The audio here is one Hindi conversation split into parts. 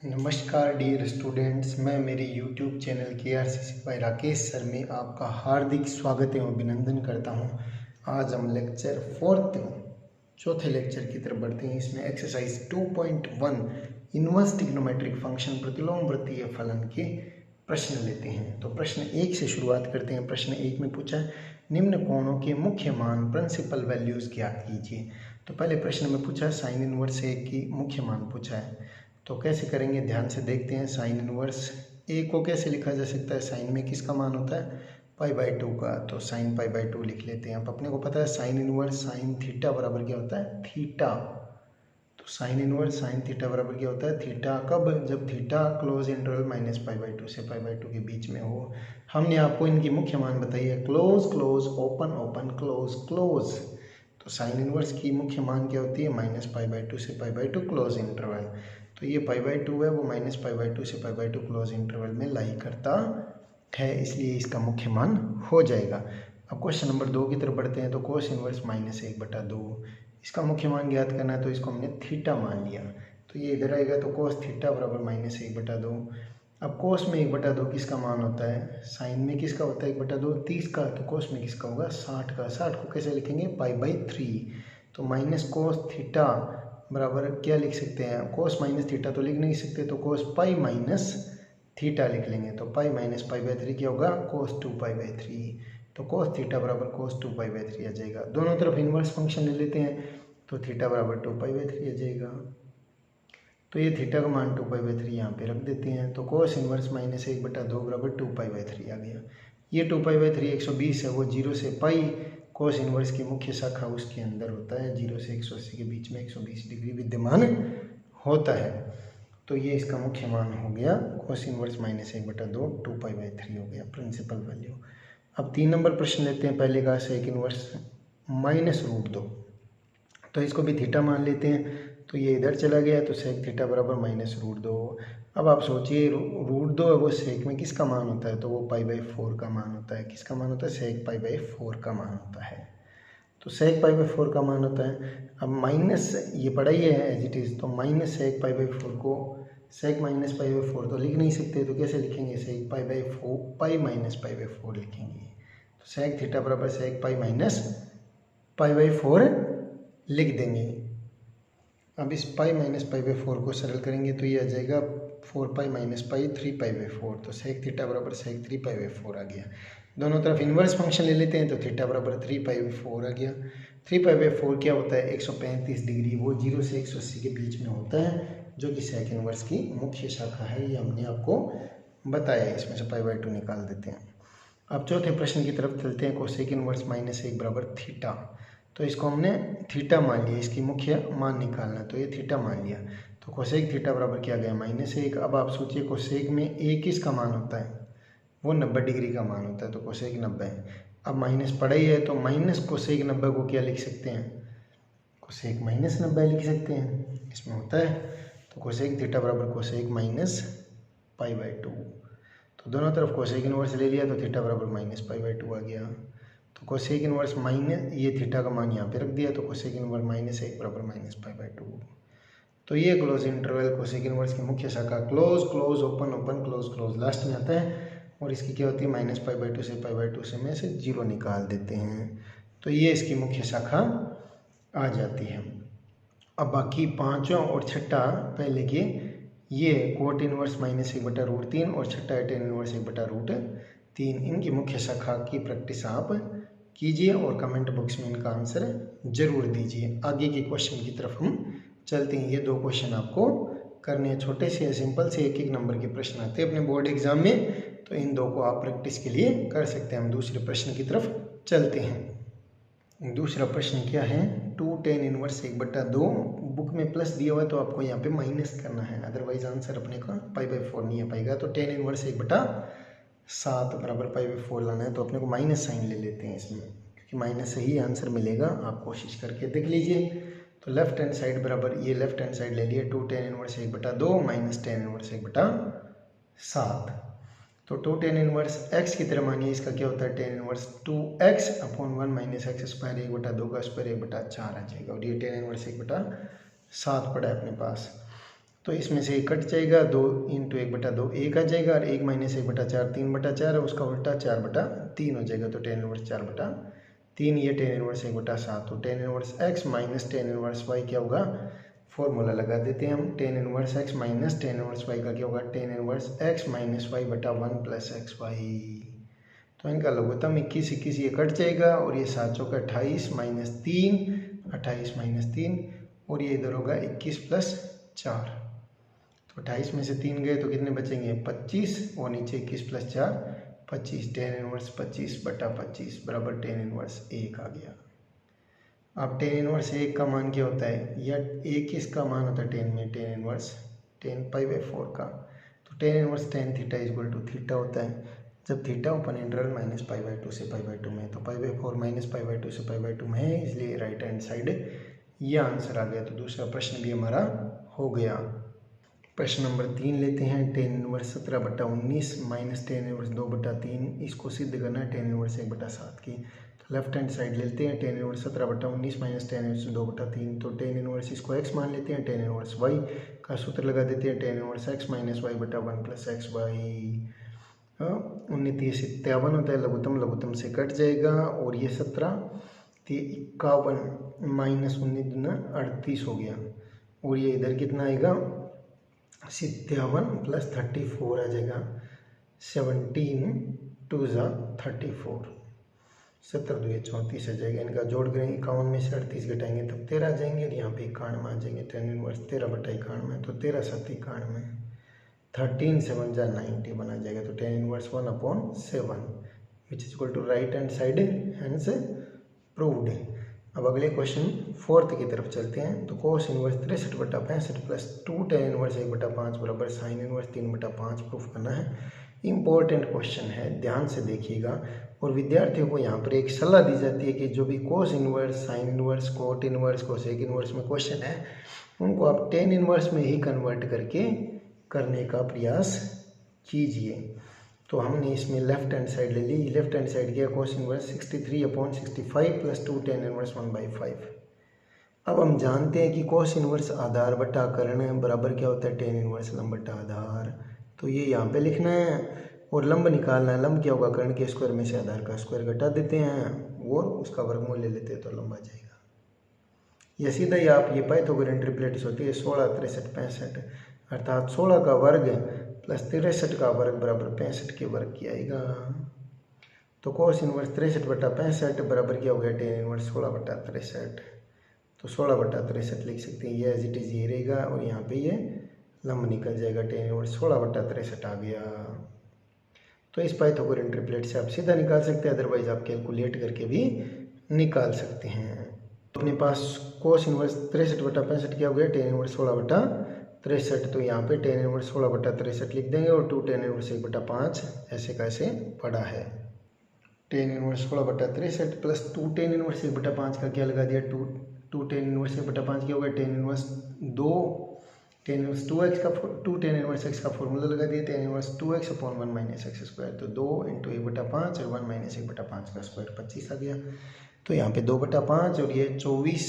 नमस्कार डियर स्टूडेंट्स, मैं मेरे YouTube channel KRCC by Rakesh sir में आपका हार्दिक स्वागत एवं अभिनंदन करता हूं। आज हम लेक्चर चौथे लेक्चर की तरफ बढ़ते हैं। इसमें एक्सरसाइज 2.1 इनवर्स ट्रिग्नोमेट्रिक फंक्शन प्रतिलोम वृत्तीय फलन के प्रश्न लेते हैं। तो प्रश्न 1 से शुरुआत करते हैं। प्रश्न 1 में पूछा है निम्न कोणों के मुख्य मान प्रिंसिपल वैल्यूज ज्ञात कीजिए। तो पहले प्रश्न में पूछा है साइन इनवर्स ए की मुख्य मान पूछा है, तो कैसे करेंगे ध्यान से देखते हैं। साइन इनवर्स ए को कैसे लिखा जा सकता है? साइन में किसका मान होता है? π/2 का, तो साइन π/2 लिख लेते हैं। अब अपने को पता है साइन इनवर्स साइन थीटा बराबर क्या होता है? थीटा। तो साइन इनवर्स साइन थीटा बराबर क्या होता है? थीटा। कब? जब थीटा क्लोज इंटरवल -π/2 से π/2 के बीच में हो। हमने आपको इनकी मुख्य मान बताई है, close close, open open, close close. तो साइन इनवर्स की मुख्य मान क्या होती है? -π/2 से π/2 क्लोज इंटरवल। तो ये π/2 है, वो -π/2 से π/2 क्लोज इंटरवल में लाई करता है, इसलिए इसका मुख्य मान हो जाएगा। अब क्वेश्चन नंबर 2 की तरफ बढ़ते हैं। तो कोस इनवर्स -1/2 इसका मुख्य मान ज्ञात करना है, तो इसको हमने थीटा मान लिया। तो ये इधर आएगा, तो कोस थीटा बराबर -1/2। अब कोस में 1/2 किसका मान होता है? साइन में किसका होता है 1/2? 30 का। तो कोस में किसका होगा? 60 का। 60 को कैसे लिखेंगे? π/3। तो माइनस कोस थीटा बराबर क्या लिख सकते हैं? कोस माइनस थीटा तो लिख नहीं सकते, तो कोस पाई माइनस थीटा लिख लेंगे। तो पाई माइनस π/3 क्या होगा? कोस 2π/3। तो कोस थीटा बराबर कोस 2π/3 आ जाएगा। दोनों तरफ इनवर्स फंक्शन ले लेते हैं, तो थीटा बराबर 2π/3 आ जाएगा। तो ये थीटा का मान 2π/3 यहाँ पे रख देते हैं। तो कोस इनवर्स -1/2 बराबर 2π/3 आ गया। ये 2π/3 120 है, वो 0 से पाई कोस इनवर्स की मुख्य शाखा उसके अंदर होता है। 0 से 180 के बीच में 120 डिग्री विद्यमान होता है। तो ये इसका मुख्य मान हो गया कोस इनवर्स -1/2 2π/3 हो गया प्रिंसिपल वैल्यू। अब 3 नंबर प्रश्न लेते हैं। पहले का सेक इनवर्स -√2, तो इसको भी थीटा मान लेते हैं। तो ये इधर चला गया, तो सेक थीटा बराबर -√2। अब आप सोचिए √2 है, वो सेक में किसका मान होता है? तो वो π/4 का मान होता है। किसका मान होता है? सेक π/4 का मान होता है। तो सेक π/4 का मान होता है। अब माइनस ये पढ़ा ही है एज इट इज़, तो माइनस सेक π/4 को सेक माइनस π/4 तो लिख नहीं सकते, तो कैसे लिखेंगे? सेक π/4 पाई माइनस π/4 लिखेंगे। तो सेक थीटा बराबर सेक पाई माइनस π/4 लिख देंगे। अब इस पाई माइनस π/4 को सरल करेंगे, तो ये आ जाएगा 4π - π 3π/4। तो सेक थीटा बराबर सेक 3π/4 आ गया। दोनों तरफ इन्वर्स फंक्शन ले लेते हैं, तो थीटा बराबर 3π/4 आ गया। 3π/4 क्या होता है? 135 डिग्री, वो 0 से 180 के बीच में होता है, जो कि सेक इन्वर्स की मुख्य शाखा है। ये हमने आपको बताया। इसमें से π/2 निकाल देते हैं। अब चौथे प्रश्न की तरफ चलते हैं। कोसेक इन्वर्स -1 बराबर थीटा, तो इसको हमने थीटा मान लिया। इसकी मुख्य मान निकालना, तो ये थीटा मान लिया। तो कोसेक थीटा बराबर क्या गया? -1। अब आप सोचिए कोसेक में ए किसका मान होता है? वो 90 डिग्री का मान होता है, तो कोसेक 90 है। अब माइनस पड़ा ही है, तो माइनस कोसेक 90 को क्या लिख सकते हैं? कोसेक -90 लिख सकते हैं, इसमें होता है। तो कोसेक थीटा बराबर कोसेक -π/2। तो दोनों तरफ कोसेक इनवर्स ले लिया, तो थीटा बराबर -π/2 आ गया। तो कोसेक इनवर्स माइनस ये थीटा का मान यहाँ पे रख दिया, तो कोसेक इनवर्स -1 बराबर -π/2। तो ये क्लोज इंटरवल कोसेक इनवर्स की मुख्य शाखा close close open open close close last में आता है, और इसकी क्या होती है? -π/2 से π/2 से में से 0 निकाल देते हैं, तो ये इसकी मुख्य शाखा आ जाती है। अब बाकी पाँचों और छठा पहले के ये कोट इनवर्स -1/√3 और छठा है टेन इनवर्स 1/√3, इनकी मुख्य शाखा की प्रैक्टिस आप कीजिए और कमेंट बॉक्स में इनका आंसर जरूर दीजिए। आगे के क्वेश्चन की तरफ हम चलते हैं। ये 2 क्वेश्चन आपको करने हैं, छोटे से सिंपल से 1-1 नंबर के प्रश्न आते हैं अपने बोर्ड एग्जाम में, तो इन 2 को आप प्रैक्टिस के लिए कर सकते हैं। हम दूसरे प्रश्न की तरफ चलते हैं। दूसरा प्रश्न क्या है? 2 tan इनवर्स 1/2। बुक में प्लस दिया हुआ है, तो आपको यहाँ पे माइनस करना है, अदरवाइज आंसर अपने का π/4 नहीं आ पाएगा। तो tan इनवर्स 1/7 बराबर π/4 लाना है, तो अपने को माइनस साइन ले लेते हैं इसमें, क्योंकि माइनस से ही आंसर मिलेगा। आप कोशिश करके देख लीजिए। तो लेफ्ट हैंड साइड बराबर ये लेफ्ट हैंड साइड ले लिए, 2 tan inverse 1/2 minus tan inverse 1/7। तो 2 tan इनवर्स x की तरह मानिए, इसका क्या होता है? tan इनवर्स 2x/1 - x² 1/2 का स्क्वायर 1/4 आ जाएगा, और ये tan इनवर्स 1/7 पड़ा है अपने पास। तो इसमें से एक कट जाएगा, 2 इंटू 1/2 1 आ जाएगा, और 1 माइनस 1/4 3/4 है, उसका उल्टा 4/3 हो जाएगा। तो टेन इनवर्स 4/3, ये टेन इनवर्स 1/7। तो tan inverse x minus ten inverse y क्या होगा, फॉर्मूला लगा देते हैं हम। Tan inverse x minus ten inverse y का क्या होगा, tan inverse x minus y बटा 1 प्लस एक्स वाई। तो इनका लघुत्तम 21 ये कट जाएगा, और ये 7 चौका 28 माइनस 3, 28 माइनस 3, और ये इधर होगा 21 प्लस 4। तो 28 में से 3 गए तो कितने बचेंगे, 25, और नीचे 21 प्लस 4 25। टेन इनवर्स 25/25 बराबर टेन इनवर्स 1 आ गया। अब टेन इनवर्स 1 का मान क्या होता है, या 1 किसका मान होता है टेन में, टेन इनवर्स टेन π/4 का। तो tan inverse tan theta equal to theta होता है, जब थीटा ओपन इंटरवल माइनस π/2 से π/2 में, तो π/4 माइनस π/2 से π/2 में है, इसलिए राइट हैंड साइड ये आंसर आ गया। तो दूसरा प्रश्न भी हमारा हो गया। प्रश्न नंबर 3 लेते हैं। Tan inverse 17/19 minus tan inverse 2/3, इसको सिद्ध करना है टेन इनवर्स 1/7 की। तो लेफ्ट हैंड साइड लेते हैं, tan inverse 17/19 minus tan inverse 2/3, तो टेन इनवर्स इसको x मान लेते हैं, टेन इनवर्स y का सूत्र लगा देते हैं, tan inverse x minus y बटा 1 प्लस एक्स वाई। 19 57 होता है, लघुत्तम से कट जाएगा, और ये 17 51 माइनस 19 38 हो गया, और ये इधर कितना आएगा 57 प्लस 34 आ जाएगा, 17 2 34, 17 2 34 आ जाएगा। इनका जोड़ करेंगे, 51 में से 38 घटाएंगे तब 13 आ जाएंगे, और यहाँ पे 91 आ जाएंगे। टेन इनवर्स 13/91, तो 13 7 91, 13 7 90 बना जाएगा। तो tan inverse 1/7 which is equal to right hand side, hence proved. अब अगले क्वेश्चन 4 की तरफ चलते हैं। तो cos inverse 63/65 plus 2 tan inverse 1/5 बराबर साइन इनवर्स 3/5 प्रूफ करना है। इम्पोर्टेंट क्वेश्चन है, ध्यान से देखिएगा। और विद्यार्थियों को यहाँ पर एक सलाह दी जाती है कि जो भी cos inverse, sine inverse, cot inverse, cosec inverse में क्वेश्चन है, उनको आप टेन इनवर्स में ही कन्वर्ट करके करने का प्रयास कीजिए। तो हमने इसमें लेफ्ट हैंड साइड ले ली। लेफ्ट हैंड साइड किया कोस इनवर्स 63/65 प्लस 2 टेन इनवर्स 1/5। अब हम जानते हैं कि कोस इनवर्स आधार बटा कर्ण बराबर क्या होता है, टेन इनवर्स लंब बटा आधार। तो ये यहाँ पे लिखना है, और लंब निकालना है। लंब क्या होगा, कर्ण के स्क्वायर में से आधार का स्क्वायर घटा देते हैं और उसका वर्गमूल ले लेते हैं, तो लंब आ जाएगा। या सीधा ही आप ये पाइथागोरियन ट्रिपलेट्स होती है 16 63 65, अर्थात 16 का वर्ग प्लस 63 का वर्ग बराबर 65 के वर्ग की आएगा। तो कोस इनवर्स 63/65 बराबर क्या हो गया, टेन इनवर्स 16/63। तो 16/63 लिख सकते हैं, ये एज इट इज ये रहेगा, और यहाँ पे ये लंब निकल जाएगा, टेन इनवर्स 16/63 आ गया। तो इस पाइथागोरियन ट्रिपलेट से आप सीधा निकाल सकते हैं, अदरवाइज आप कैलकुलेट करके भी निकाल सकते हैं। अपने पास कोस इनवर्स 63/65 क्या हो गया, टेन इनवर्स 16/63। तो यहाँ पे टेन इनवर्स 16/63 लिख देंगे, और 2 टेन इनवर्स 1/5 ऐसे कैसे पड़ा है। Tan inverse 16/63 plus 2 tan inverse 1/5 का क्या लगा दिया, 2 टेन इनवर्स 1/5 क्या होगा, tan inverse 2 tan inverse 2x का 2 टेन इनवर्स x का फॉर्मूला लगा दिया, tan inverse 2x/1 minus x square. तो 2 इंटू 1/5 और 1 माइनस 1/5 का स्क्वायर 25 आ गया। तो यहाँ पे 2/5 और ये 24,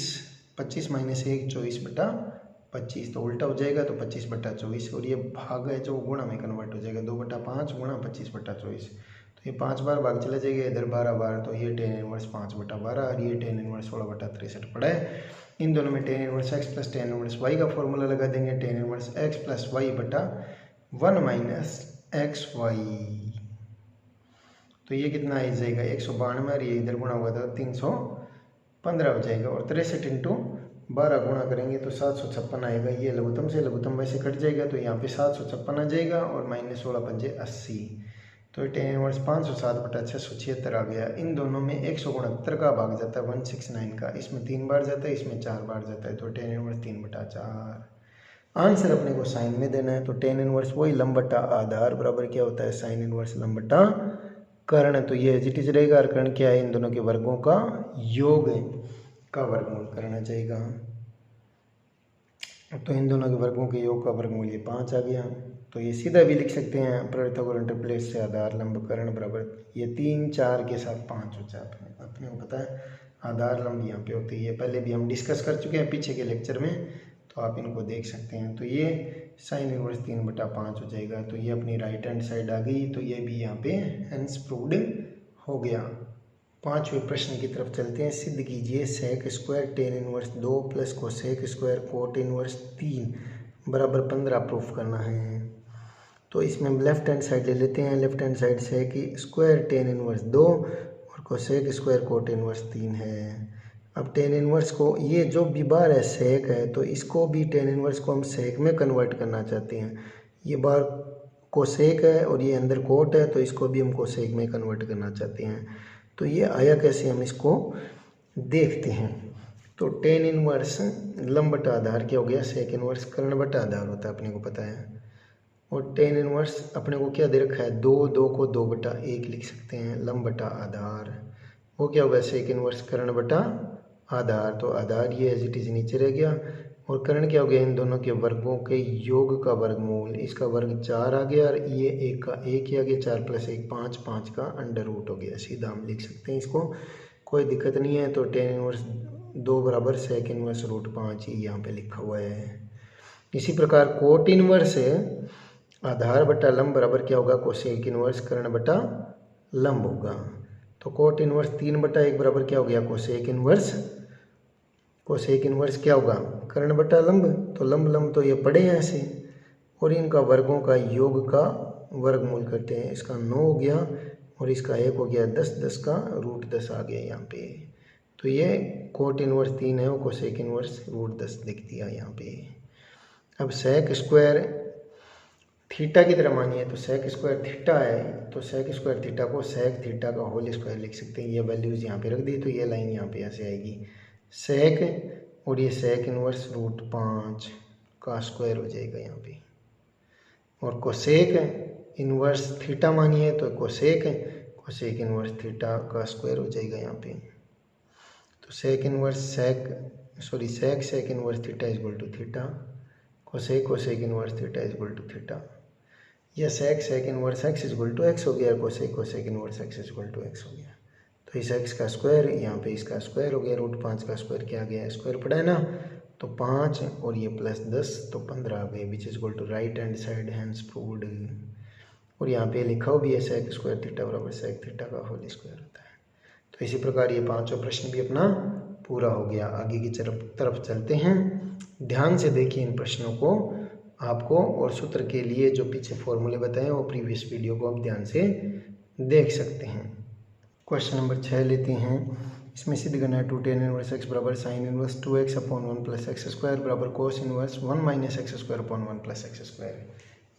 25 माइनस 1 24/25, तो उल्टा हो जाएगा, तो 25/24, और ये भाग है जो गुणा में कन्वर्ट हो जाएगा, 2/5 गुणा 25/24। तो ये 5 बार भाग चला जाएगा, इधर 12 बार, तो ये टेन इनवर्स 5/12, और ये टेन इनवर्स 16/63 पड़ा है। इन दोनों में ten inverse x plus tan inverse y का फॉर्मूला लगा देंगे, ten inverse x plus y बटा 1 माइनस एक्स वाई। तो ये कितना आ जाएगा 192, और ये इधर गुणा हुआ था 315 हो जाएगा, और 63 इंटू 12 गुणा करेंगे तो 756 आएगा। ये लघुत्तम से लघुत्तम वैसे कट जाएगा, तो यहाँ पे 756 आ जाएगा, और माइनस 16 पंजे 80। तो टेन इनवर्स 507/676 आ गया। इन दोनों में 169 का भाग जाता है 169 का, इसमें 3 बार जाता है, इसमें 4 बार जाता है, तो टेन इनवर्स 3/4। आंसर अपने को साइन में देना है, तो टेन इनवर्स वही लंब बटा आधार बराबर क्या होता है, साइन इनवर्स लंब बटा कर्ण। तो ये एज इट इज रहेगा, और कर्ण क्या है, इन दोनों के वर्गों का योग का वर्गमूल करना चाहिए। तो इन दोनों के वर्गों के योग का वर्गमूल ये 5 आ गया। तो ये सीधा भी लिख सकते हैं, पाइथागोरस ट्रिपलेट से आधार लंब कर्ण बराबर ये 3 4 के साथ 5 हो जाए। अपने को पता है आधार लंब यहाँ पे होती है, पहले भी हम डिस्कस कर चुके हैं पीछे के लेक्चर में, तो आप इनको देख सकते हैं। तो ये साइन इनवर्स 3/5 हो जाएगा। तो ये अपनी राइट हैंड साइड आ गई, तो ये भी यहाँ पे हेंस प्रूव्ड हो गया। पांचवें प्रश्न की तरफ चलते हैं। सिद्ध कीजिए sec square tan inverse 2 plus cosec square cot inverse 3 बराबर 15 प्रूफ करना है। तो इसमें हम लेफ्ट हैंड साइड ले लेते हैं। Left hand side sec square tan inverse 2 और कोसेक स्क्वायर कोट इनवर्स 3 है। अब टेन इनवर्स को, ये जो भी बार है सेक है, तो इसको भी टेन इनवर्स को हम सेक में कन्वर्ट करना चाहते हैं। ये बार कोसेक है और ये अंदर कोट है, तो इसको भी हम कोसेक में कन्वर्ट करना चाहते हैं। तो ये आया कैसे, हम इसको देखते हैं। तो टेन इनवर्स लंब बटा आधार क्या हो गया, सेक इनवर्स कर्ण बटा आधार होता है, अपने को पता है। और टेन इनवर्स अपने को क्या दे रखा है, 2 को 2/1 लिख सकते हैं, लंब बटा आधार। वो क्या होगा, सेक इनवर्स कर्ण बटा आधार। तो आधार ये एज इट इज नीचे रह गया, और कर्ण क्या हो गया, इन दोनों के वर्गों के योग का वर्गमूल। इसका वर्ग 4 आ गया और ये 1 का 1 ही आ गया, 4 + 1 5, 5 का अंडर रूट हो गया। सीधा हम लिख सकते हैं इसको, कोई दिक्कत नहीं है। तो टेन इनवर्स 2 बराबर सेक इनवर्स √5 ही यहाँ पे लिखा हुआ है। इसी प्रकार कोट इनवर्स आधार बटा लंब बराबर क्या होगा, कोसेक इनवर्स कर्ण बटा लंब होगा। तो कोट इनवर्स 3/1 बराबर क्या हो गया, कोसेक इनवर्स क्या होगा, कर्ण बटा लंब। तो लंब लंब तो ये पड़े हैं ऐसे, और इनका वर्गों का योग का वर्गमूल करते हैं। इसका 9 हो गया और इसका 1 हो गया 10, 10 का √10 आ गया यहाँ पे। तो ये कोट इनवर्स 3 है और कोसेक इनवर्स √10 लिख दिया यहाँ पे। अब सेक स्क्वायर थीटा की तरह मानिए, तो सेक स्क्वायर थीटा है, तो सेक स्क्वायर थीटा को सेक थीटा का होल स्क्वायर लिख सकते हैं। ये वैल्यूज़ यहाँ पे रख दी, तो ये लाइन यहाँ पे ऐसे आएगी सेक, और ये सेक इनवर्स √5 का स्क्वायर हो जाएगा यहाँ पे। और कोसेक इनवर्स थीटा मानिए, तो कोसेक इनवर्स थीटा का स्क्वायर हो जाएगा यहाँ पे। तो sec inverse sec inverse theta equal to theta, cosec inverse theta equal to theta, या sec inverse x equal to x हो गया, cosec inverse x equal to x हो गया। तो इस एक्स का स्क्वायर यहाँ पे इसका स्क्वायर हो गया, √5 का स्क्वायर क्या आ गया, स्क्वायर पड़ा है ना, तो 5 और ये +10 तो 15 आ गए, which is equal to right hand side hence proved. और यहाँ पे लिखा हो भी है सेक स्क्वायर थीटा बराबर सेक थीटा का होल स्क्वायर होता है। तो इसी प्रकार ये पांचों प्रश्न भी अपना पूरा हो गया। आगे की तरफ चलते हैं। ध्यान से देखिए इन प्रश्नों को आपको, और सूत्र के लिए जो पीछे फॉर्मूले बताए वो प्रीवियस वीडियो को आप ध्यान से देख सकते हैं। क्वेश्चन नंबर 6 लेते हैं। इसमें सिद्ध करना है 2 tan इनवर्स x बराबर साइन इनवर्स 2x/1 + x² बराबर कोस इनवर्स 1 - x² / 1 + x²।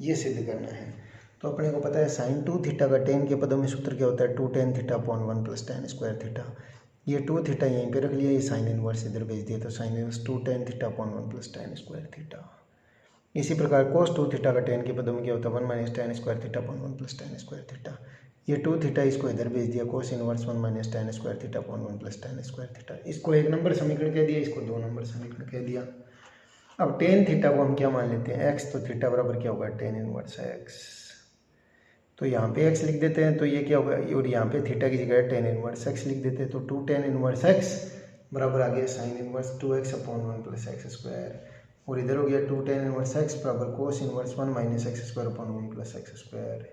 ये सिद्ध करना है। तो अपने को पता है साइन 2 थीटा का टेन के पदों में सूत्र क्या होता है, 2 tan θ/1 + tan² थीटा। ये 2 थीटा यहीं पे रख लिया, ये साइन इनवर्स इधर भेज दिया, तो sine inverse 2 tan θ/1 + tan² theta. इसी प्रकार कोस 2 थीटा का टेन के पदों में क्या होता है, 1 - tan² θ/1 + tan² थीटा। ये 2 थीटा इसको इधर भेज दिया, cos inverse 1 - tan² θ/1 + tan² theta. इसको 1 नंबर समीकरण कह दिया, इसको 2 नंबर समीकरण कह दिया। अब टेन थीटा को हम क्या मान लेते हैं, एक्स, तो थीटा बराबर क्या होगा, टेन इनवर्स एक्स। तो यहाँ पे एक्स लिख देते हैं, तो ये क्या होगा, और यहाँ पे थीटा की जगह टेन इनवर्स एक्स लिख देते हैं, तो 2 tan इनवर्स एक्स बराबर आ गया साइन इनवर्स 2x/1 + x², और इधर हो गया 2 tan इनवर्स एक्स बराबर कोस इनवर्स 1 - x² / 1 + x²।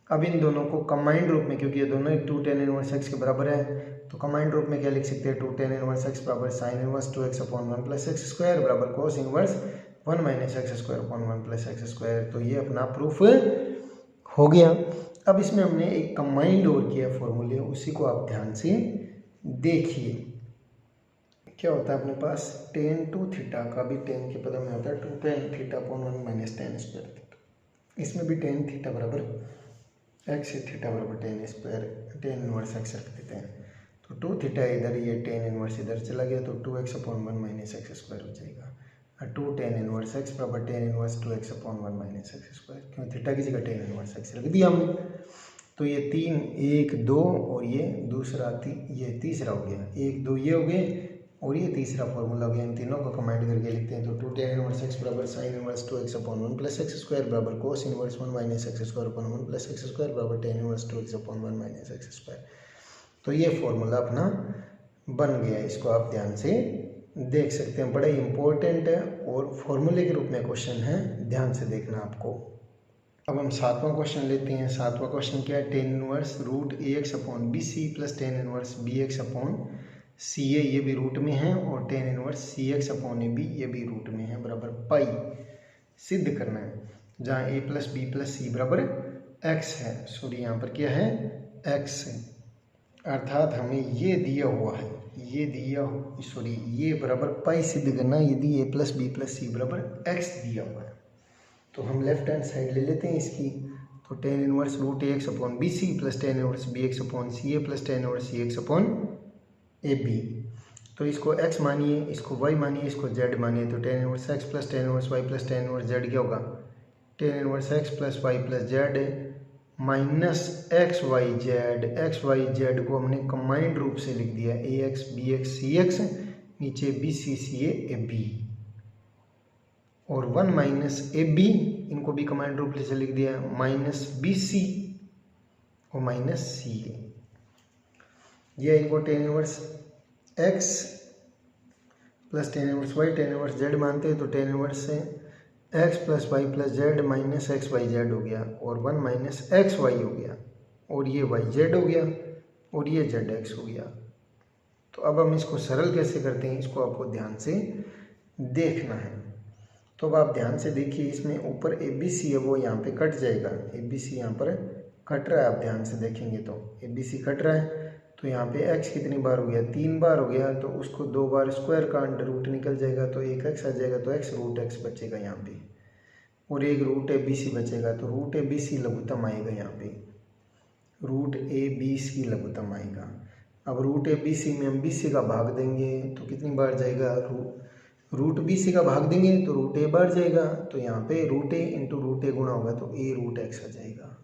अब इन दोनों को कंबाइंड रूप में, क्योंकि ये दोनों 2 tan इनवर्स एक्स के बराबर है, तो कंबाइंड रूप में क्या लिख सकते हैं, 2 tan इनवर्स एक्स बराबर साइन इनवर्स 2x/1 + x² बराबर कोस इनवर्स 1 - x² / 1 + x²। तो ये अपना प्रूफ हो गया। अब इसमें हमने एक कंबाइंड और किया फॉर्मूले, उसी को आप ध्यान से देखिए। क्या होता है अपने पास, tan 2 थीटा का भी टेन के पदों में होता है 2 tan θ/1 - tan²। इसमें भी tan थीटा बराबर एक्स, थीटा बराबर tan इनवर्स एक्स रख देते हैं। तो 2 थीटा इधर, ये tan इनवर्स इधर चला गया, तो 2x/1 - x² हो जाएगा। 2 tan इनवर्स एक्स बराबर tan इनवर्स 2x/1 - x², क्यों थीटा की जगह tan इनवर्स एक्स रख दिया हमने। तो ये 3 1 2 और ये दूसरा ये तीसरा हो गया, 1 2 ये हो गए, और ये तीसरा फॉर्मूला हो गया। इन तीनों को कंबाइंड करके लिखते हैं, तो 2 tan इनवर्स एक्स बराबर साइन इनवर्स 2x/1 + x² बराबर कोस इनवर्स 1 - x² / 1 + x² बराबर tan इनवर्स 2x/1 - x²। तो ये फॉर्मूला अपना बन गया, इसको आप ध्यान से देख सकते हैं, बड़ा ही इम्पोर्टेंट है और फॉर्मूले के रूप में क्वेश्चन है, ध्यान से देखना आपको। अब हम 7वां क्वेश्चन लेते हैं। 7वां क्वेश्चन क्या है, tan inverse root a x upon b c plus tan inverse b x upon c a, ये भी रूट में है, और tan inverse c x upon a b, ये भी रूट में है, बराबर पाई सिद्ध करना है, जहाँ ए प्लस बी प्लस सी बराबर एक्स है। सॉरी, यहाँ पर क्या है, एक्स है, अर्थात हमें ये दिया हुआ है, ये बराबर पाई सिद्ध करना, यदि ए प्लस बी प्लस सी बराबर एक्स दिया हुआ है। तो हम लेफ्ट हैंड साइड ले लेते हैं इसकी। तो tan inverse root a x upon b c plus tan inverse b x upon c a plus tan inverse c x upon a b. तो इसको x मानिए, इसको y मानिए, इसको z मानिए। तो tan inverse x plus tan inverse y plus tan inverse z क्या होगा, tan inverse x plus y plus z minus x y z को हमने कंबाइंड रूप से लिख दिया, a x b x c x, नीचे b c c a b, और वन माइनस ए बी, इनको भी कंबाइंड रूप से लिख दिया, माइनस बी सी और माइनस सी ए। यह इनको tan inverse x plus tan inverse y tan inverse z मानते हैं। तो टेन इनवर्स से x plus y plus z minus x y z हो गया, और वन माइनस एक्स वाई हो गया, और ये वाई जेड हो गया, और ये जेड एक्स हो गया। तो अब हम इसको सरल कैसे करते हैं, इसको आपको ध्यान से देखना है। तो अब आप ध्यान से देखिए, इसमें ऊपर ए बी सी है वो यहाँ पे कट जाएगा, ए बी सी यहाँ पर कट रहा है। आप ध्यान से देखेंगे तो ए बी सी कट रहा है, तो यहाँ पे x कितनी बार हो गया, 3 बार हो गया, तो उसको 2 बार स्क्वायर का अंडर रूट निकल जाएगा, तो एक x आ जाएगा, तो x रूट x बचेगा यहाँ पे, और एक रूट ए बी सी बचेगा। तो रूट ए बी सी लघुत्तम आएगा, यहाँ पे रूट ए बी सी लघुत्तम आएगा। अब रूट ए बी सी में हम बी सी का भाग देंगे तो कितनी बार जाएगा, रूट बी सी का भाग देंगे तो रूट ए बार जाएगा। तो यहाँ पे रूट ए इंटू रूट ए गुणा होगा, तो ए रूट एक्स आ जाएगा।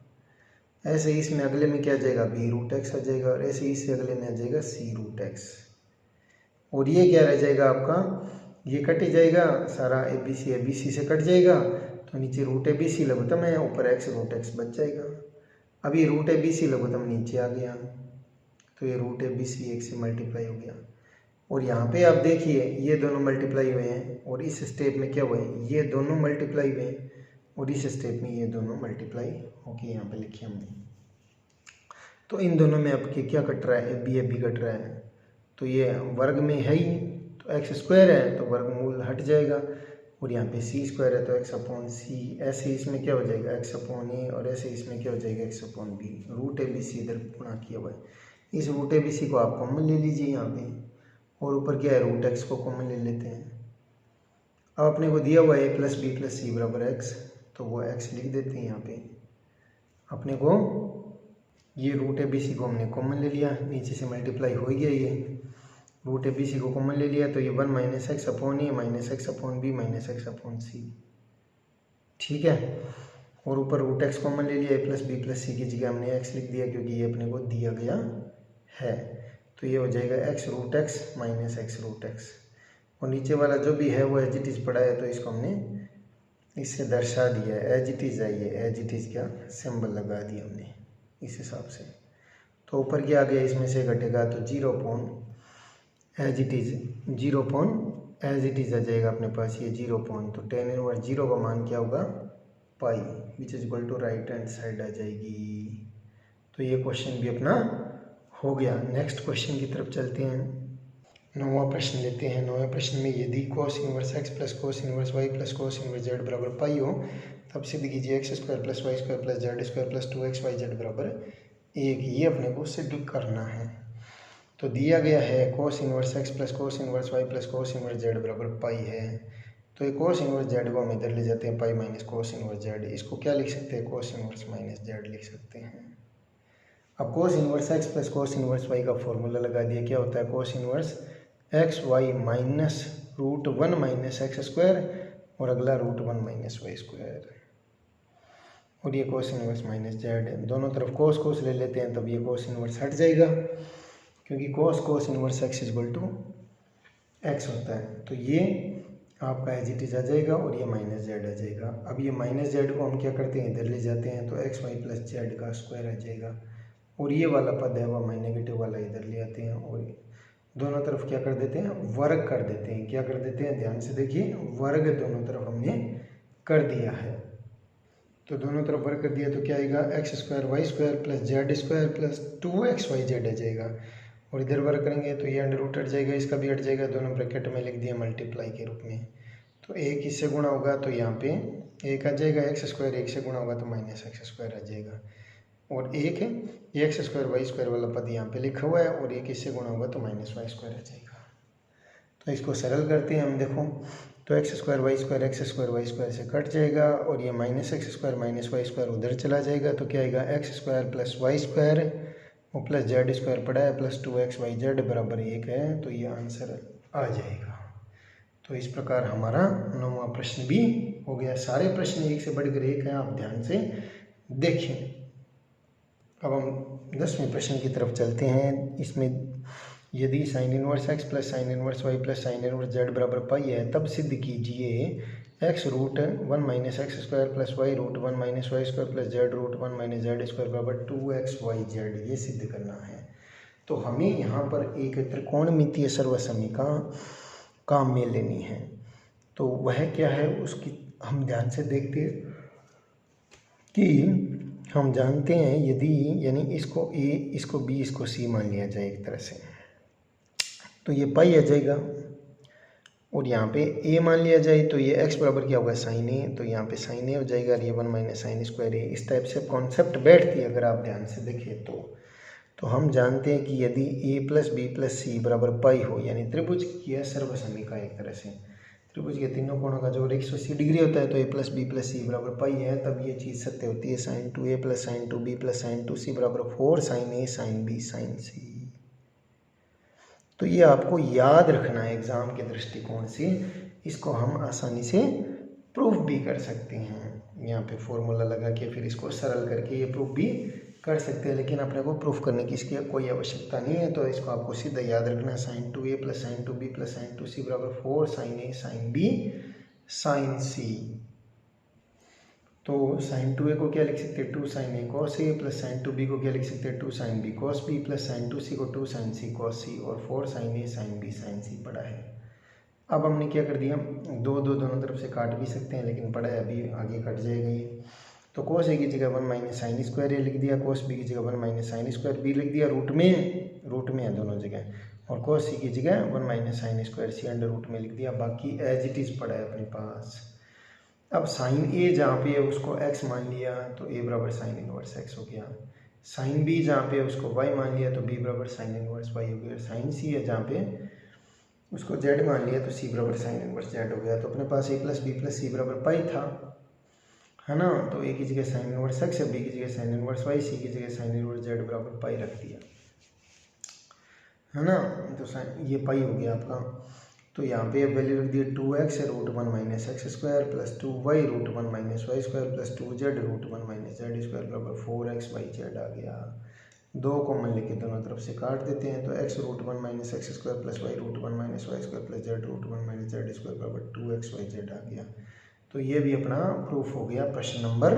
ऐसे ही इसमें अगले में क्या आ जाएगा, बी रूट एक्स आ जाएगा, और ऐसे ही इससे अगले में आ जाएगा सी रूट एक्स। और ये क्या रह जाएगा आपका, ये कट ही जाएगा सारा, ए बी सी से कट जाएगा, तो नीचे रूट ए बी सी लघुत्तम है, ऊपर एक्स रूट एक्स बच जाएगा। अब ये रूट ए बी सी लघुत्तम नीचे आ गया, तो ये रूट ए बी सी एक से मल्टीप्लाई हो गया। और यहाँ पे आप देखिए ये दोनों मल्टीप्लाई हुए हैं, और इस स्टेप में क्या हुए, ये दोनों मल्टीप्लाई हुए हैं, और इस स्टेप में ये दोनों मल्टीप्लाई होके यहाँ पे लिखे हमने। तो इन दोनों में आपके क्या कट रहा है, ए बी कट रहा है, तो ये वर्ग में है ही, तो एक्स स्क्वायर है तो वर्गमूल हट जाएगा, और यहाँ पे सी स्क्वायर है तो एक्स अपॉन सी। ऐसे इसमें क्या हो जाएगा, एक्स अपॉन ए, और ऐसे इसमें क्या हो जाएगा, x upon b. Root a b c इधर गुणा किया हुआ है, इस रूट ए बी सी को आप कॉमन ले लीजिए यहाँ पे, और ऊपर क्या है, रूट एक्स को कॉमन ले लेते हैं। अब अपने को दिया हुआ है ए प्लस बी प्लस सी बराबर एक्स, तो वो एक्स लिख देते हैं यहाँ पे। अपने को ये रूट ए बी सी को हमने कॉमन ले लिया, नीचे से मल्टीप्लाई हो गया, ये रूट ए बी सी को कॉमन ले लिया, तो ये one minus x upon a minus x upon b minus x upon c, ठीक है। और ऊपर रूट एक्स कॉमन ले लिया, a plus b plus c की जगह हमने एक्स लिख दिया, क्योंकि ये अपने को दिया गया है। तो ये हो जाएगा x root x minus x root x, और नीचे वाला जो भी है वो एज इट इज़ पड़ा है, तो इसको हमने इससे दर्शा दिया है, एज इट इज़ है, ये एज इट इज़ क्या सिंबल लगा दिया हमने इस हिसाब से। तो ऊपर क्या आ गया, इसमें से घटेगा तो zero upon as it is, zero upon as it is आ जाएगा अपने पास, ये जीरो पॉन। तो टेन इनवर्स जीरो का मान क्या होगा, pi, which is equal to right hand side आ जाएगी। तो ये क्वेश्चन भी अपना हो गया। नेक्स्ट क्वेश्चन की तरफ चलते हैं। 9वां प्रश्न लेते हैं। 9वें प्रश्न में यदि cos inverse x plus cos inverse y plus cos inverse z बराबर पाई हो, तब सिद्ध कीजिए x square plus y square plus z square plus 2x y z बराबर 1। ये अपने को सिद्ध करना है। तो दिया गया है cos inverse x plus cos inverse y plus cos inverse z बराबर पाई है। तो ये कोस इनवर्स जेड को हम इधर ले जाते हैं, pi minus cos inverse Z. इसको क्या लिख सकते हैं, कोस इनवर्स माइनस जेड लिख सकते हैं। अब cos inverse x plus cos inverse y का फॉर्मूला लगा दिया। क्या होता है, cos inverse x y minus root 1 minus x square, और अगला रूट 1 माइनस वाई स्क्वायर, और ये कोस इनवर्स माइनस जेड। दोनों तरफ कोस कोस ले लेते हैं, तब ये कोस इनवर्स हट जाएगा, क्योंकि cos inverse x is equal to x होता है। तो ये आपका एज इट इज आ जाएगा, और ये माइनस जेड आ जाएगा। अब ये माइनस जेड को हम क्या करते हैं, इधर ले जाते हैं, तो एक्स वाई प्लस जेड का स्क्वायर आ जाएगा, और ये वाला पद है वह नेगेटिव वाला इधर ले आते हैं, और दोनों तरफ क्या कर देते हैं, वर्ग कर देते हैं। क्या कर देते हैं, ध्यान से देखिए, वर्ग दोनों तरफ हमने कर दिया है। तो दोनों तरफ वर्ग कर दिया तो क्या आएगा, x square y square plus z square plus 2xyz आ जाएगा। और इधर वर्ग करेंगे तो ये अंडर रूट हट जाएगा, इसका भी हट जाएगा, दोनों ब्रैकेट में लिख दिया मल्टीप्लाई के रूप में। तो एक इससे गुणा होगा तो यहाँ पे एक आ जाएगा, एक्स स्क्वायर एक से गुणा होगा तो माइनस एक्स स्क्वायर आ जाएगा। और एक है ये एक्स स्क्वायर वाई स्क्वायर वाला पद यहाँ पे लिखा हुआ है, और एक इससे गुणा होगा तो माइनस वाई स्क्वायर आ जाएगा। तो इसको सरल करते हैं हम, देखो तो एक्स स्क्वायर वाई स्क्वायर से कट जाएगा, और ये minus x square minus y square उधर चला जाएगा। तो क्या आएगा, x square plus y square और प्लस जेड स्क्वायर पड़ा है प्लस 2xyz बराबर 1 है। तो ये आंसर आ जाएगा। तो इस प्रकार हमारा 9वां प्रश्न भी हो गया। सारे प्रश्न एक से बढ़कर एक है, आप ध्यान से देखें। अब हम 10वें प्रश्न की तरफ चलते हैं। इसमें यदि sine inverse x plus sine inverse y plus sine inverse z बराबर पाई है, तब सिद्ध कीजिए x root 1 minus x square plus y root 1 minus y square plus z root 1 minus z square बराबर 2xyz, ये सिद्ध करना है। तो हमें यहाँ पर एक त्रिकोणमितीय सर्वसमीका काम में लेनी है। तो वह क्या है, उसकी हम ध्यान से देखते हैं कि हम जानते हैं यदि यानी इसको a, इसको b, इसको c मान लिया जाए एक तरह से, तो ये पाई आ जाएगा। और यहाँ पे a मान लिया जाए तो ये x बराबर क्या होगा, साइन a, तो यहाँ पे साइन a हो जाएगा, और ये 1 माइनस साइन स्क्वायर a। इस टाइप से कॉन्सेप्ट बैठती है अगर आप ध्यान से देखें तो हम जानते हैं कि यदि a plus b plus c बराबर पाई हो, यानी त्रिभुज की है सर्वसमीका, एक तरह से त्रिभुज के तीनों कोणों का जो 180 डिग्री होता है, तो a plus b plus c बराबर पाई है, तब ये चीज़ सत्य होती है। Sine 2a plus sine 2b plus sine 2c बराबर 4 sine a sine b sine c। तो ये आपको याद रखना है एग्जाम के दृष्टिकोण से। इसको हम आसानी से प्रूफ भी कर सकते हैं, यहाँ पे फॉर्मूला लगा के फिर इसको सरल करके ये प्रूफ भी कर सकते हैं, लेकिन अपने को प्रूफ करने की इसकी कोई आवश्यकता नहीं है। तो इसको आपको सीधा याद रखना है, sine 2a plus sine 2b plus sine 2c बराबर 4 sine a sine b sine c। तो साइन 2a को क्या लिख सकते हैं, 2 sine a cos a plus sine 2b को क्या लिख सकते हैं, 2 sine b cos b plus sine 2c को 2 साइन c cos c, और 4 sine a sine b sine c पड़ा है। अब हमने क्या कर दिया, दोनों तरफ से काट भी सकते हैं, लेकिन पड़ा है अभी आगे कट जाएगा ये। तो cos a की जगह 1 माइनस साइन स्क्वायर a लिख दिया, cos b की जगह 1 माइनस साइन स्क्वायर b लिख दिया, रूट में है दोनों जगह, और cos c की जगह 1 minus sine square c under root में लिख दिया। बाकी एज इट इज़ पड़ा है अपने पास। अब साइन a जहाँ पे है उसको x मान लिया तो a बराबर साइन इनवर्स x हो गया। साइन b जहाँ पे है उसको y मान लिया तो b बराबर साइन इनवर्स y हो गया। साइन c है जहाँ पे उसको z मान लिया तो c बराबर साइन इनवर्स z हो गया। तो अपने पास a plus b plus c बराबर पाई था, है ना। तो a की जगह साइन इनवर्स x है, b की जगह साइन इनवर्स y, c की जगह साइन इनवर्स z बराबर पाई रख दिया, है ना। तो ये पाई हो गया आपका। तो यहाँ पे वैल्यू रख दी 2x root 1 minus x square plus 2y root 1 minus y square plus 2z root 1 minus z square बराबर 4xyz आ गया। 2 कॉमन लेके दोनों तरफ से काट देते हैं, तो x root 1 minus x square plus y root 1 minus y square plus z root 1 minus z square बराबर 2xyz आ गया। तो ये भी अपना प्रूफ हो गया प्रश्न नंबर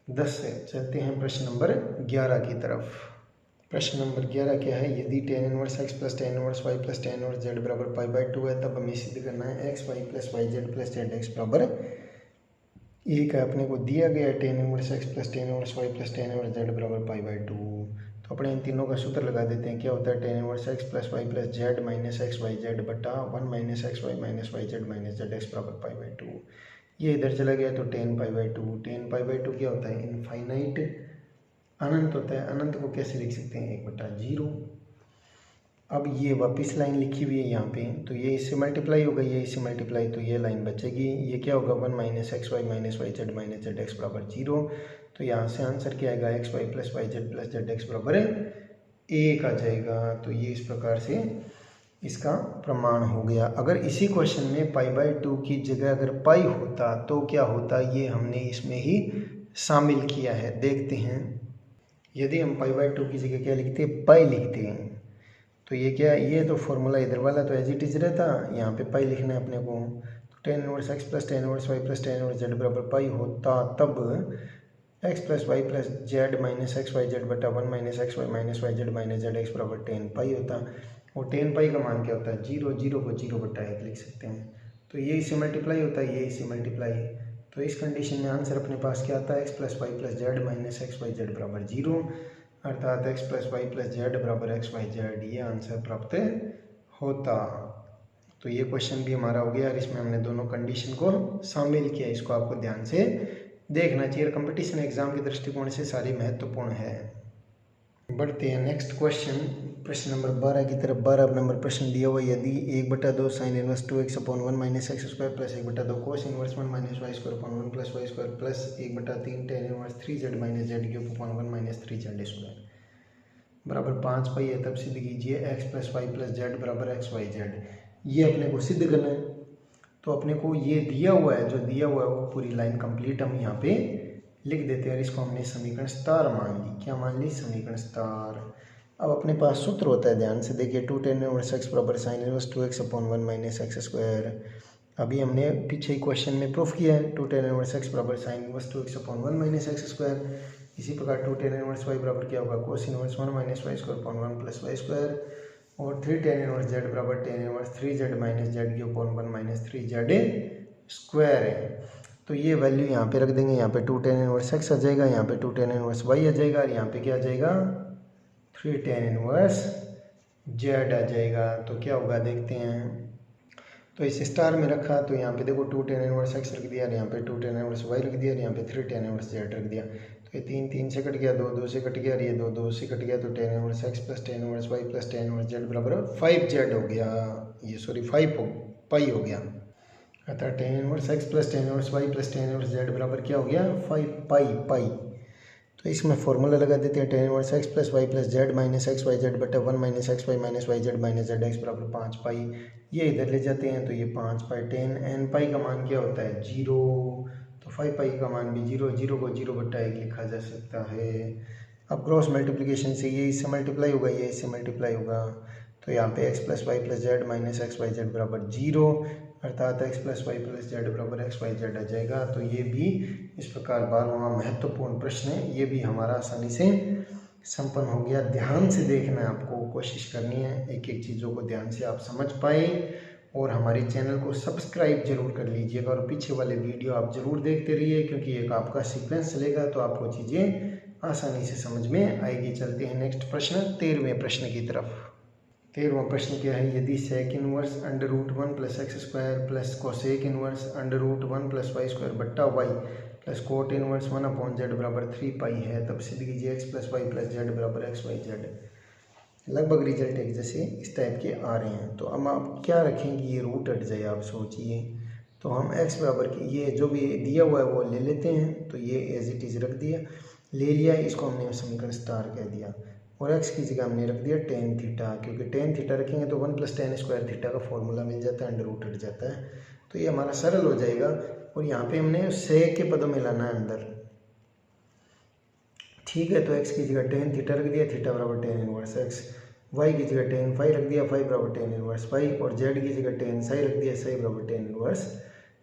10 से। चलते हैं प्रश्न नंबर 11 की तरफ। प्रश्न नंबर 11 क्या है, यदि tan inverse x plus tan inverse y plus tan inverse z बराबर π/2 है, तब हमें सिद्ध करना है x y plus y z plus z x बराबर 1 है। अपने को दिया गया है tan inverse x plus tan inverse y plus tan inverse z बराबर π/2। तो अपने इन तीनों का सूत्र लगा देते हैं। क्या होता है, tan inverse x plus y plus z minus x y z बटा 1 minus x y minus y z minus z x बराबर π/2। ये इधर चला गया तो tan π/2। tan π/2 क्या होता है, इनफाइनाइट, अनंत होता है। अनंत को कैसे लिख सकते हैं, 1/0। अब ये वापस लाइन लिखी हुई है यहाँ पे, तो ये इससे मल्टीप्लाई होगा, ये इससे मल्टीप्लाई, तो ये लाइन बचेगी। ये क्या होगा, 1 minus x y minus y z minus z x बराबर 0। तो यहाँ से आंसर क्या आएगा, x y plus y z plus z x बराबर 1 आ जाएगा। तो ये इस प्रकार से इसका प्रमाण हो गया। अगर इसी क्वेश्चन में π/2 की जगह अगर पाई होता तो क्या होता, ये हमने इसमें ही शामिल किया है। देखते हैं, यदि हम π/2 की जगह क्या लिखते हैं, पाई लिखते हैं, तो ये क्या है, ये तो फॉर्मूला इधर वाला तो एज इट इज रहता, यहाँ पे पाई लिखना है अपने को। तो tan inverse x plus tan inverse y plus tan inverse z बराबर पाई होता, तब x plus y plus z minus x y z बटा 1 minus x y minus y z minus z x बराबर tan पाई होता। और टेन पाई का मान क्या होता है 0, 0 को 0/1 लिख सकते हैं। तो ये इसी मल्टीप्लाई होता है, ये इसी मल्टीप्लाई। तो इस कंडीशन में आंसर अपने पास क्या आता है x + y + z minus XYZ बराबर 0, अर्थात x + y + z बराबर XYZ, ये आंसर प्राप्त होता। तो ये क्वेश्चन भी हमारा हो गया और इसमें हमने दोनों कंडीशन को शामिल किया। इसको आपको ध्यान से देखना चाहिए। कंपटीशन एग्जाम के दृष्टिकोण से सारी महत्वपूर्ण है। बढ़ते हैं नेक्स्ट क्वेश्चन, प्रश्न नंबर 12 की तरफ। 12 नंबर प्रश्न दिया हुआ, यदि 1/2 sin inverse 2x/1 minus x² plus 1/2 cos inverse 1 minus y² plus y² plus 1/3 tan inverse 3z minus z³ minus 3z² बराबर 5 पाई है, तब सिद्ध कीजिए x + y + z बराबर XYZ। ये अपने को सिद्ध करना है। तो अपने को ये दिया हुआ है, जो दिया हुआ है वो पूरी लाइन कंप्लीट हम यहाँ पे लिख देते हैं और इसको हमने समीकरण स्टार मान ली। क्या मान ली? समीकरण स्टार। अब अपने पास सूत्र होता है, ध्यान से देखिए, 2 tan इनवर्स x बराबर sin inverse 2x/1 minus x²। अभी हमने पीछे क्वेश्चन में प्रूफ किया है 2 tan इनवर्स x बराबर sin inverse 2x/1 minus x²। इसी प्रकार 2 tan इनवर्स y बराबर क्या होगा? cos inverse 1 minus y² plus y²। और 3 tan इनवर्स z बराबर tan inverse 3z minus z³ minus 3z² है। तो ये वैल्यू यहाँ पे रख देंगे। यहाँ पे 2 tan इनवर्स x आ जाएगा, यहाँ पे 2 tan इनवर्स y आ जाएगा और यहाँ पे क्या आ जाएगा? 3 tan इनवर्स z आ जाएगा। तो क्या होगा देखते हैं। तो इस स्टार में रखा तो यहाँ पे देखो 2 tan इनवर्स x रख दिया और यहाँ पे 2 tan इनवर्स y रख दिया और यहाँ पे 3 tan इनवर्स z रख दिया। तो ये 3 3 से कट गया, 2 2 से कट गया और ये 2 2 से कट गया। तो tan inverse x plus tan inverse y plus tan inverse z बराबर 5z हो गया। ये सॉरी 5 पाई हो गया। अतः tan inverse x plus tan inverse y plus tan inverse z बराबर क्या हो गया? 5 पाई। तो इसमें फॉर्मूला लगा देते हैं tan inverse x plus y plus z minus XYZ/1 minus XY minus YZ minus ZX बराबर 5 पाई। ये इधर ले जाते हैं तो ये 5 पाई। tan n पाई का मान क्या होता है? 0। तो 5 पाई का मान भी 0, 0 को 0/1 लिखा जा सकता है। अब क्रॉस मल्टीप्लिकेशन से ये इससे मल्टीप्लाई होगा, ये इससे मल्टीप्लाई होगा। तो यहाँ पे x plus y plus z minus XYZ बराबर 0, अर्थात x plus y plus z बराबर XYZ आ जाएगा। तो ये भी इस प्रकार 12वां महत्वपूर्ण प्रश्न है, ये भी हमारा आसानी से संपन्न हो गया। ध्यान से देखना है आपको, कोशिश करनी है एक एक चीज़ों को ध्यान से आप समझ पाए और हमारे चैनल को सब्सक्राइब जरूर कर लीजिएगा और पीछे वाले वीडियो आप जरूर देखते रहिए, क्योंकि एक आपका सीक्वेंस चलेगा तो आपको चीज़ें आसानी से समझ में आएगी। चलते हैं नेक्स्ट प्रश्न, 13वें प्रश्न की तरफ। 13वां प्रश्न क्या है? यदि sec inverse √1 plus x² plus cosec inverse √1 plus y² बट्टा y plus cot inverse 1/z बराबर 3 पाई है, तब सिद्ध कीजिए x plus y plus z बराबर XYZ। लगभग रिजल्ट एक जैसे इस टाइप के आ रहे हैं। तो अब आप क्या रखेंगे? ये रूट हट जाए, आप सोचिए। तो हम x बराबर की ये जो भी दिया हुआ है वो ले लेते हैं। तो ये एज इट इज़ रख दिया, ले लिया, इसको हमने समीकरण स्टार कह दिया और x की जगह हमने रख दिया tan थीटा, क्योंकि tan थीटा रखेंगे तो 1 + tan स्क्वायर थीटा का फॉर्मूला मिल जाता है, अंडर रूट हट जाता है। तो ये हमारा सरल हो जाएगा और यहाँ पे हमने सेक के पदों में लाना है अंदर, ठीक है। तो x की जगह tan थीटा रख दिया, थीटा बराबर tan इनवर्स x, y की जगह tan फाई रख दिया, फाई बराबर tan इनवर्स फाई, और z की जगह tan साई रख दिया, साई बराबर tan इनवर्स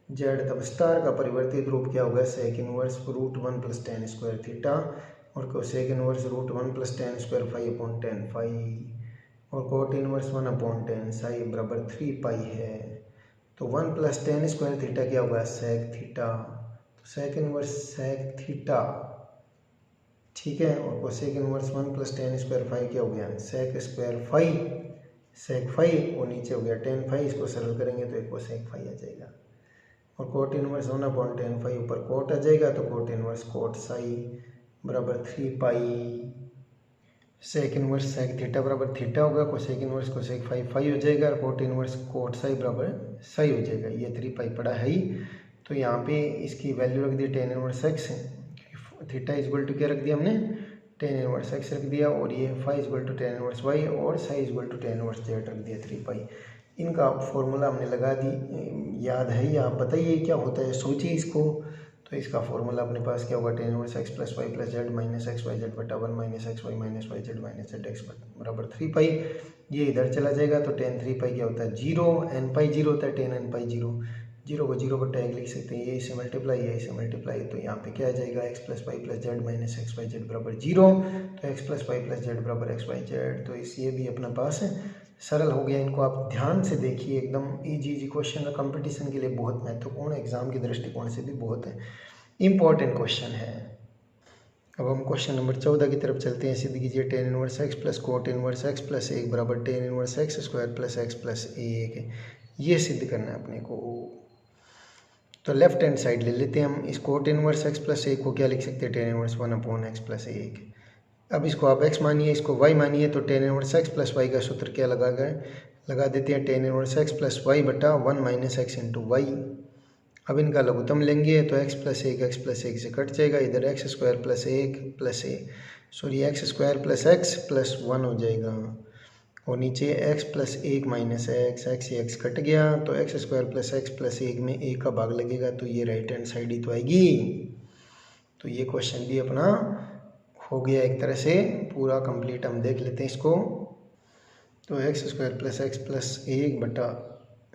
z। तब स्टार का परिवर्तित रूप क्या होगा? Sec inverse √1 plus tan square theta और cosec inverse √1 plus tan square phi upon tan phi और कोट इनवर्स 1/tan साई बराबर 3 पाई है। तो 1 प्लस tan स्क्वायर थीटा क्या होगा? Sec theta. तो सेक इनवर्स सेक थीटा, ठीक है। और cosec inverse 1 plus tan square phi क्या हो गया? Sec square phi, sec phi, और नीचे हो गया tan फाई। इसको सरल करेंगे तो एक कोसेक फाई आ जाएगा और कोट इनवर्स 1/tan फाई, ऊपर कोट आ जाएगा तो कोट इनवर्स कोट साई बराबर 3 pi. Sec inverse sec theta बराबर थीटा होगा, cosec inverse cosec phi phi हो जाएगा और कोट इनवर्स कोट साई बराबर साई हो जाएगा। ये 3 पाई पड़ा है ही। तो यहाँ पे इसकी वैल्यू रख दी tan inverse x, theta equal to क्या रख दिया हमने? tan इनवर्स x रख दिया, और ये phi equal to tan inverse y और psi equal to tan inverse z रख दिया 3 पाई। इनका फॉर्मूला हमने लगा दी, याद है या आप बताइए क्या होता है, सोचिए इसको। तो इसका फॉर्मूला अपने पास क्या होगा? tan inverse x plus y plus z minus XYZ/1 minus XY minus YZ minus ZX बराबर 3 पाई। ये इधर चला जाएगा तो tan 3 पाई क्या होता है? 0, n पाई 0 होता है, tan n पाई 0, 0 को 0/1 लिख सकते हैं। ये इसे मल्टीप्लाई, ये इसे मल्टीप्लाई, तो यहाँ पे क्या आ जाएगा? x plus y plus z minus XYZ बराबर 0। तो x plus y plus z बराबर XYZ। तो इस ये भी अपना पास सरल हो गया। इनको आप ध्यान से देखिए, एकदम इजी क्वेश्चन है, कंपटीशन के लिए बहुत महत्वपूर्ण, एग्जाम के दृष्टिकोण से भी बहुत इम्पोर्टेंट क्वेश्चन है। अब हम क्वेश्चन नंबर 14 की तरफ चलते हैं। सिद्ध कीजिए ten inverse x plus cot inverse x plus 1 बराबर tan inverse x square plus x plus 1। ये सिद्ध करना है अपने को। तो लेफ्ट हैंड साइड ले लेते हैं हम। इस कोट इनवर्स एक्स प्लस 1 को क्या लिख सकते हैं, टेन इनवर्स 1/x प्लस 1। अब इसको आप x मानिए, इसको y मानिए, तो tan inverse x plus y का सूत्र क्या लगा देते हैं, tan inverse x plus y बटा 1 माइनस एक्स इंटू वाई। अब इनका लघुत्तम लेंगे तो x प्लस 1 से कट जाएगा, इधर x square plus 1 plus x square plus x plus 1 हो जाएगा, और नीचे x प्लस 1 माइनस एक्स से x कट गया, तो x square plus x plus 1 में 1 का भाग लगेगा, तो ये राइट हैंड साइड ही तो आएगी। तो ये क्वेश्चन भी अपना हो गया एक तरह से पूरा कंप्लीट। हम देख लेते हैं इसको। तो x square plus x plus 1 बटा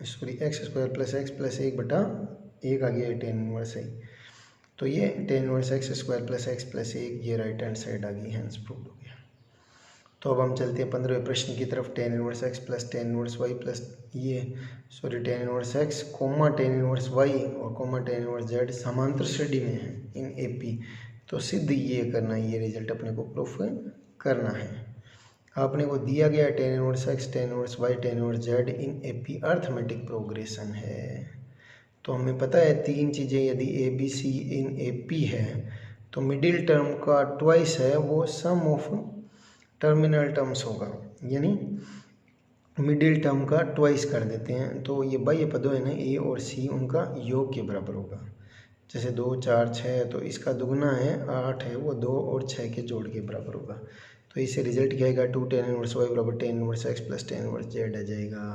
x square plus x plus 1 बटा 1 आ गया टेन इनवर्स है। तो ये ten inverse x square plus x plus 1 ये राइट हैंड साइड आ गई, हैंस प्रूव्ड हो गया। तो अब हम चलते हैं 15वें प्रश्न की तरफ। Tan inverse x plus tan inverse y plus tan inverse x comma tan inverse y और कोमा टेन इनवर्स जेड समांतर श्रेणी में है इन एपी। तो सिद्ध ये करना है, ये रिजल्ट अपने को प्रूफ करना है। आपने को दिया गया tan inverse x tan inverse y tan inverse z in AP arithmetic progression है। तो हमें पता है तीन चीज़ें यदि ए बी सी इन एपी है तो मिडिल टर्म का ट्वाइस है वो सम ऑफ टर्मिनल टर्म्स होगा, यानी मिडिल टर्म का ट्वाइस कर देते हैं। तो ये बाह्य पदों है ना ए और सी, उनका योग के बराबर होगा। जैसे 2 4 6 तो इसका दुगना है 8 है, वो 2 और 6 के जोड़ के बराबर होगा। तो इससे रिजल्ट क्या आएगा, 2 टेन इनवर्स वाई बराबर tan inverse x plus tan inverse z आ जाएगा।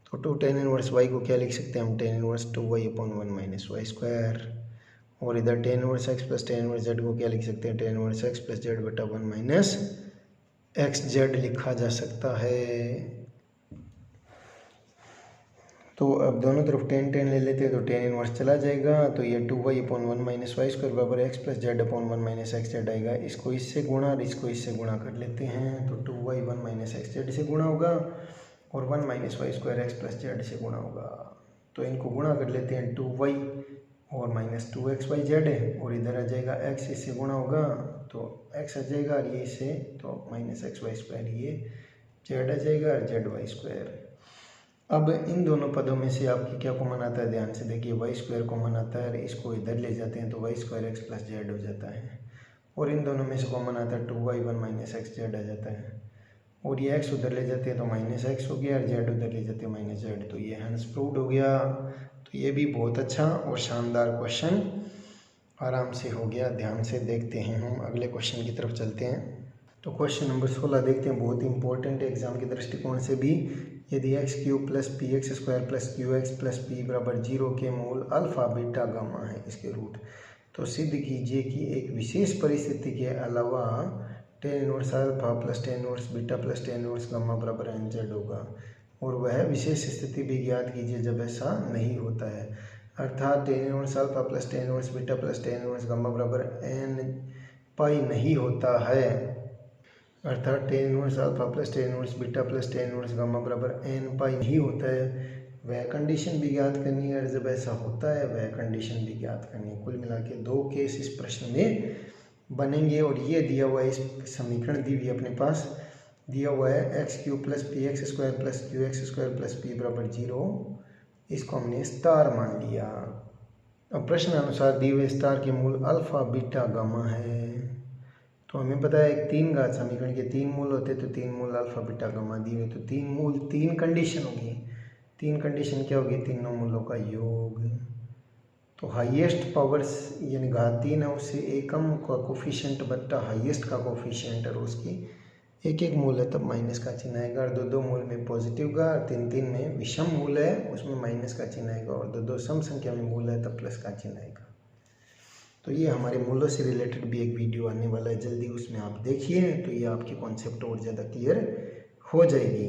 तो 2 टेन इनवर्स वाई को क्या लिख सकते हैं हम, tan inverse 2y/1 minus y square, और इधर tan inverse x plus tan inverse z को क्या लिख सकते हैं, tan inverse x plus z बटा 1 माइनस एक्स जेड लिखा जा सकता है। तो अब दोनों तरफ टेन टेन ले लेते हैं तो टेन इनवर्स चला जाएगा, तो ये 2y/1 माइनस वाई स्क्वायर बराबर एक्स प्लस जेड/1 माइनस एक्स जेड आएगा। इसको इससे गुणा और इसको इससे गुणा कर लेते हैं, तो 2y/1 माइनस एक्स जेड से गुणा होगा और 1 minus y square x plus z से गुणा होगा। तो इनको गुणा कर लेते हैं, 2y और माइनस 2xy जेड है, और इधर आ जाएगा x, इससे गुणा होगा तो x आ जाएगा, और ये इससे तो माइनस एक्स वाई स्क्वायर, ये जेड आ जाएगा और जेड वाई स्क्वायर। अब इन दोनों पदों में से आपकी क्या कॉमन आता है, ध्यान से देखिए, वाई स्क्वायर कॉमन आता है, इसको इधर ले जाते हैं तो y square x plus z हो जाता है, और इन दोनों में से कॉमन आता है 2y/1 माइनस एक्स जेड आ जाता है, और ये x उधर ले जाते हैं तो माइनस एक्स हो गया, और जेड उधर ले जाते हैं माइनस जेड, तो ये हैंस प्रूव्ड हो गया। तो ये भी बहुत अच्छा और शानदार क्वेश्चन आराम से हो गया। ध्यान से देखते हैं, हम अगले क्वेश्चन की तरफ चलते हैं। तो क्वेश्चन नंबर 16 देखते हैं, बहुत इंपॉर्टेंट है एग्जाम के दृष्टिकोण से भी। यदि x³ plus P x square plus Q x plus P बराबर 0 के मूल अल्फा बीटा गामा है इसके रूट, तो सिद्ध कीजिए कि एक विशेष परिस्थिति के अलावा tan inverse alpha plus tan inverse beta plus tan inverse gamma बराबर एन जेड होगा, और वह विशेष स्थिति भी ज्ञात कीजिए जब ऐसा नहीं होता है। अर्थात tan inverse alpha plus tan inverse beta plus tan inverse gamma बराबर एन पाई नहीं होता है। अर्थात tan inverse alpha plus tan inverse beta plus tan inverse gamma बराबर एन पाई नहीं होता है, वह कंडीशन भी ज्ञात करनी है, और जब ऐसा होता है वह कंडीशन भी ज्ञात करनी है। कुल मिला के 2 केस इस प्रश्न में बनेंगे, और ये दिया हुआ है, इस समीकरण दी हुई अपने पास दिया हुआ है x³ plus P x square plus Q x square plus P बराबर 0, इसको हमने स्टार मान लिया। अब प्रश्न अनुसार दिए हुए स्टार के मूल अल्फा बीटा गामा है, तो हमें पता है एक 3 घात समीकरण के 3 मूल होते, तो 3 मूल अल्फा बीटा गामा दिए हुए, तो 3 मूल 3 कंडीशन होगी। 3 कंडीशन क्या होगी, तीनों मूलों का योग। तो हाईएस्ट पावर्स यानी घात 3 है, उससे एकम का कोफिशिएंट बट्टा हाईएस्ट का कोफिशिएंट, और उसकी एक एक मूल है तब माइनस का चिन्ह आएगा, और 2 मूल में पॉजिटिव का, और 3 में विषम मूल है उसमें माइनस का चिन्ह आएगा, और 2 सम संख्या में मूल है तब प्लस का चिन्ह आएगा। तो ये हमारे मूलों से रिलेटेड भी एक वीडियो आने वाला है जल्दी, उसमें आप देखिए, तो ये आपकी कॉन्सेप्ट और ज़्यादा क्लियर हो जाएगी।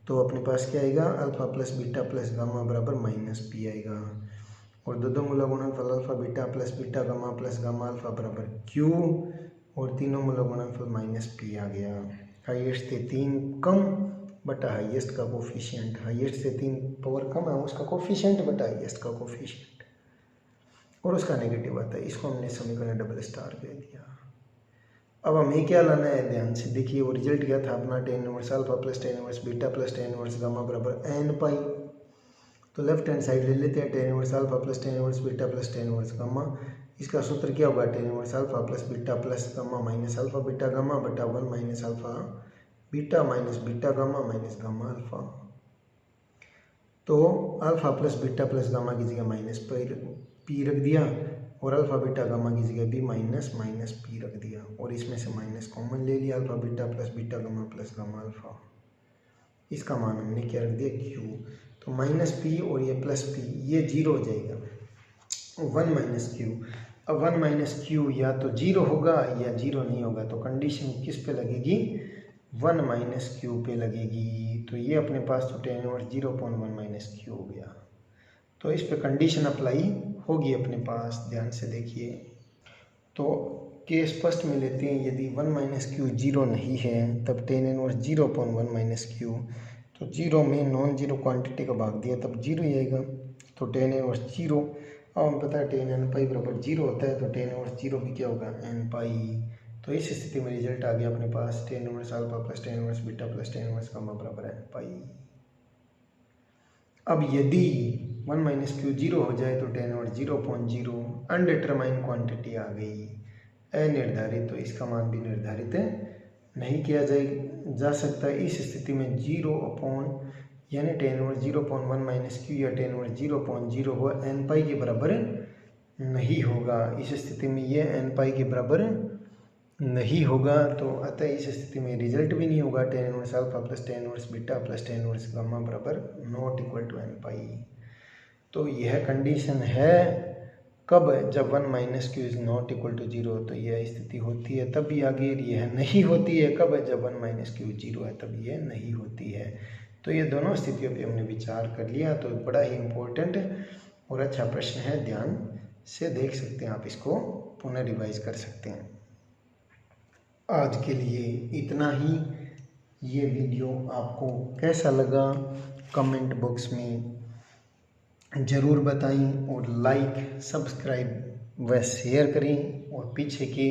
तो अपने पास क्या आएगा, alpha plus beta plus gamma बराबर माइनस पी आएगा, और 2 मूला गुणनफल alpha beta plus beta gamma plus gamma alpha बराबर क्यू, और तीनों मूला गुणनफल माइनस पी आ गया। हाईएस्ट थे 3 कम, बटा हाईएस्ट का कोफिशिएंट, हाईएस्ट से 3 पावर कम है उसका कोफिशिएंट बटा हाईएस्ट का कोफिशिएंट, और उसका नेगेटिव आता है। इसको हमने समीकरण डबल स्टार कह दिया। अब हमें क्या लाना है, ध्यान से देखिए। वो रिजल्ट क्या था अपना, tan inverse alpha plus tan inverse beta plus tan inverse gamma बराबर n पाई। तो लेफ्ट हैंड साइड ले लेते हैं, tan inverse alpha plus tan inverse beta plus tan inverse gamma. इसका सूत्र क्या होगा, tan inverse alpha plus beta plus gamma minus alpha beta gamma बटा 1 minus alpha beta minus beta gamma minus gamma alpha. तो alpha plus beta plus gamma की जगह माइनस पी रख दिया, और अल्फा बीटा गामा की जगह भी माइनस माइनस पी रख दिया, और इसमें से माइनस कॉमन ले लिया, alpha beta gamma plus gamma alpha. इसका मान हमने क्या रख दिया, क्यू। तो माइनस पी और ये प्लस पी, ये जीरो हो जाएगा, 1 माइनस क्यू। अब 1 माइनस क्यू या तो जीरो होगा या जीरो नहीं होगा, तो कंडीशन किस पे लगेगी, 1 माइनस क्यू पे लगेगी। तो ये अपने पास तो tan इनवर्स 0.1 माइनस क्यू हो गया। तो इस पे कंडीशन अप्लाई होगी अपने पास, ध्यान से देखिए। तो केस फर्स्ट में लेते हैं, यदि 1 माइनस क्यू जीरो नहीं है तब tan इनवर्स 0.1 माइनस क्यू, तो जीरो में नॉन जीरो क्वांटिटी का भाग दिया तब जीरो ही आएगा। तो tan इनवर्स जीरो, अब हमें पता है tan n पाई बराबर जीरो होता है, तो tan इनवर्स जीरो भी क्या होगा, n पाई। तो इस स्थिति में रिजल्ट आ गया अपने पास, tan inverse alpha plus tan inverse beta plus tan inverse gamma बराबर n पाई। अब यदि 1 माइनस क्यू जीरो हो जाए तो tan इनवर्स 0.0 अनडिटरमाइंड क्वांटिटी आ गई, अनिर्धारित। तो इसका मान भी निर्धारित नहीं किया जा सकता। इस स्थिति में 0 अपॉन यानी tan इनवर्स 0.1 माइनस क्यू या tan इनवर्स 0.0 वो n पाई के बराबर नहीं होगा। इस स्थिति में ये n पाई के बराबर नहीं होगा, तो अतः इस स्थिति में रिजल्ट भी नहीं होगा। tan inverse alpha plus tan inverse beta plus tan inverse gamma बराबर not equal to n pi. तो यह कंडीशन है कब, जब 1 minus q is not equal to zero, तो यह स्थिति होती है तभी आगे। यह नहीं होती है कब, जब 1 माइनस क्यू जीरो है तब यह नहीं होती है। तो ये दोनों स्थितियों पे हमने विचार कर लिया। तो बड़ा ही इम्पोर्टेंट और अच्छा प्रश्न है, ध्यान से देख सकते हैं आप, इसको पुनः रिवाइज कर सकते हैं। आज के लिए इतना ही। ये वीडियो आपको कैसा लगा कमेंट बॉक्स में ज़रूर बताएं, और लाइक सब्सक्राइब व शेयर करें, और पीछे की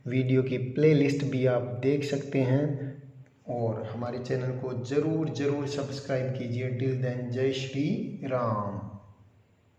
वीडियो की प्लेलिस्ट भी आप देख सकते हैं, और हमारे चैनल को ज़रूर सब्सक्राइब कीजिए। टिल देन जय श्री राम।